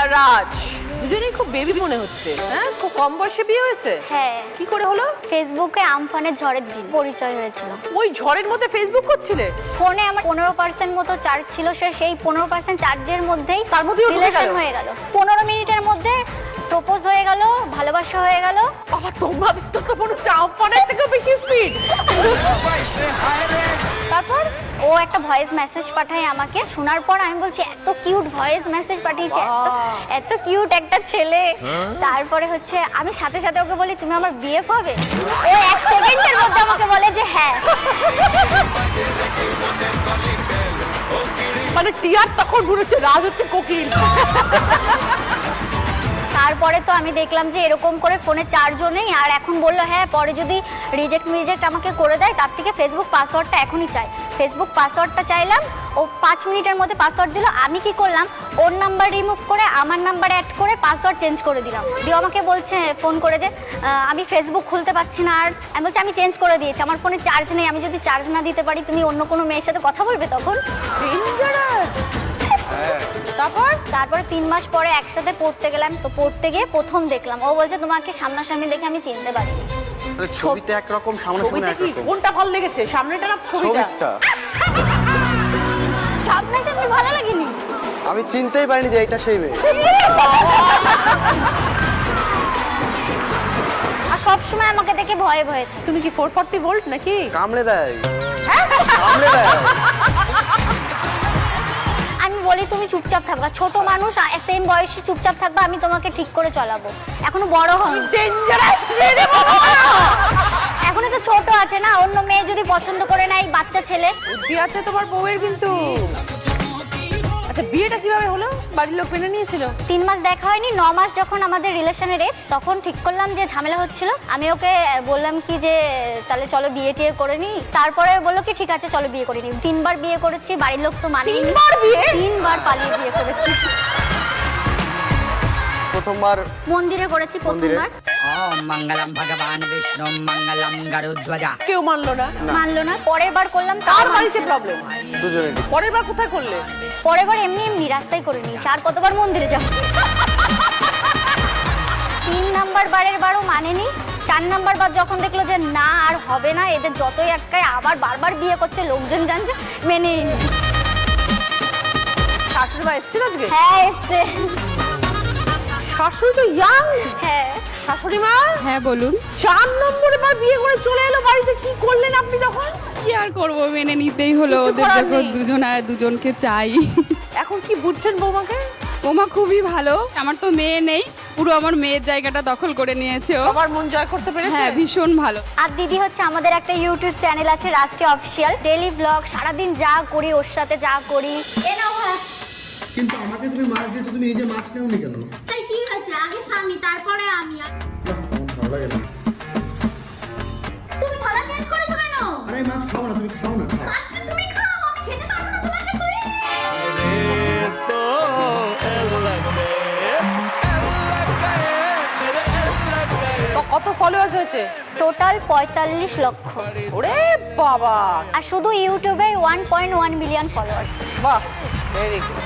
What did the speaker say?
আর রাজ দুজনেই খুব বেবি মনে হচ্ছে। হ্যাঁ, খুব কম বয়সে বিয়ে হয়েছে। হ্যাঁ। কি করে হলো? ফেসবুকে আমফানের ঝড়ের দিন পরিচয় হয়েছিল। ওই ঝড়ের মধ্যে ফেসবুক করছিলে? ফোনে আমার 15% মতো চার্জ ছিল, সেই 15% চার্জের মধ্যেই তার মধ্যেই রিলেশন হয়ে গেল। 15 মিনিটের মধ্যে প্রপোজ হয়ে গেল, ভালোবাসা হয়ে গেল। বাবা, তোমাদের তো মনে হচ্ছে আমফানের থেকেও বেশি স্পিড। তারপর ও একটা ভয়েস মেসেজ পাঠায় আমাকে। শোনার পর আমি বলছি এত কিউট ভয়েস মেসেজ পাঠিয়েছে, এত কিউট একটা ছেলে। তারপরে হচ্ছে আমি সাথে সাথে ওকে বলি তুমি আমার বিএফ হবে। ও 1 সেকেন্ডের মধ্যে আমাকে বলে যে হ্যাঁ। মানে টিয়ার তখন ঘুরেছে, রাজ হচ্ছে কোকিল। তারপরে তো আমি দেখলাম যে এরকম করে ফোনে চার্জও নেই। আর এখন বললো হ্যাঁ পরে যদি রিজেক্ট আমাকে করে দেয়, তার থেকে ফেসবুক পাসওয়ার্ডটা এখনই চাই। ফেসবুক পাসওয়ার্ডটা চাইলাম, ও 5 মিনিটের মধ্যে পাসওয়ার্ড দিল। আমি কি করলাম, ওর নাম্বার রিমুভ করে আমার নাম্বার অ্যাড করে পাসওয়ার্ড চেঞ্জ করে দিলাম। দিয়ে আমাকে বলছে ফোন করে যে আমি ফেসবুক খুলতে পারছি না। আর আমি বলছি আমি চেঞ্জ করে দিয়েছি, আমার ফোনে চার্জ নেই, আমি যদি চার্জ না দিতে পারি তুমি অন্য কোনো মেয়ের সাথে কথা বলবে তখন। তারপরে 3 মাস পরে একসাথে পড়তে গেলাম। তো পড়তে গিয়ে প্রথম দেখলাম, ও বলছে তোমাকে সামনাসামনি দেখে আমি চিনতে পারিনি। ছবিতে একরকম, সামনাসামনি একরকম। কোনটা ভালো লেগেছে, সামনেটা না ছবিটা? সামনাসামনি ভালো লাগেনি, আমি চিনতেই পারিনি যে এটা সেই মেয়ে। আর সবসময় আমাকে দেখে ভয়ে ভয়ে। তুমি কি 440 ভোল্ট নাকি? কামড়ে দেয়, কামড়ে দেয়। আমি বলি তুমি চুপচাপ থাকবা, ছোট মানুষ সেম বয়সে চুপচাপ থাকবা, আমি তোমাকে ঠিক করে চলাবো। এখনো বড় হয়নি, এখনো তো ছোট আছে না, অন্য মেয়ে যদি পছন্দ করে না, এই বাচ্চা ছেলে। বুদ্ধি আছে তোমার বউয়ের কিন্তু। আচ্ছা, বিয়েটা কিভাবে হলো? বাড়ির লোক মেনে নিয়েছিল? 3 মাস দেখা হয়নি, 9 মাস যখন আমাদের রিলেশনের এজ, তখন ঠিক করলাম যে ঝামেলা হচ্ছিল। আমি ওকে বললাম কি যে তাহলে চলো বিয়ে টিয়ে করে নি। তারপরে বললো কি ঠিক আছে চলো বিয়ে করে নি। 3 বার বিয়ে করেছি, বাড়ির লোক তো মানেনি। 3 বার পালিয়ে বিয়ে করেছি। প্রথমবার মন্দিরে করেছি প্রথমবার। ওম মঙ্গলম ভগবান বিষ্ণু মঙ্গলম গরুধ্বজা। কেউ মানলো না? মানলো না। পরের বার করলাম, কার বাড়িতে প্রবলেম? দুজনেরই। পরের বার কোথায় করলে? পরের বার এমনি রাস্তায় করে নিয়েছি। আর কতবার মন্দিরে যাবো? 3 নাম্বার বারের বারও মানেনি। 4 নাম্বার বার যখন দেখলো যে না আর হবে না, এদের যতই আটকায় আবার বারবার বিয়ে করছে, লোকজন জানছে, মেনেই নি। শাশুড়ি মা এসেছিল আজকে? হ্যাঁ এসছে। শাশুড়ি তো ইয়াং। হ্যাঁ। শাশুড়ি মা? হ্যাঁ বলুন। 4 নম্বরে বার বিয়ে করে চলে এলো বাড়িতে, কি করলেন আপনি তখন? কি আর করবো, মেনে নিতেই হলো। কিছু ওদের করার যখন নেই। দুজন আর দুজনকে চাই। এখন কি বুঝছেন বৌমাকে? ওমা খুবই ভালো। আমার তো মেয়ে নেই, পুরো আমার মেয়ের জায়গাটা দখল করে নিয়েছে ও। সবার মন জয় করতে পেরেছে? হ্যাঁ ভীষণ ভালো। আর দিদি হচ্ছে আমাদের একটা ইউটিউব চ্যানেল আছে রাষ্ট্রীয় অফিসিয়াল, ডেইলি ব্লগ, সারাদিন যা করি ওর সাথে যা করি। কিন্তু আমাকে তুমি মাছ দিতে, তুমি নিজে মাছ নেওনি কেন? তাই কি হয়েছে, আগে স্বামী তারপরে আমি। ভালো লাগে না। তুমি থালা চেঞ্জ করেছো কেন? আরে মাছ খাও না, তুমি খাও না, খাও। আজকে তুমি খাও, আমি খেতে পারবো না তোমাকে। কত ফলোয়ার্স হয়েছে? টোটাল 45 লক্ষ। ওরে বাবা! আর শুধু ইউটিউবে 1.1 মিলিয়ন ফলোয়ার্স। বাহ, ভেরি গুড।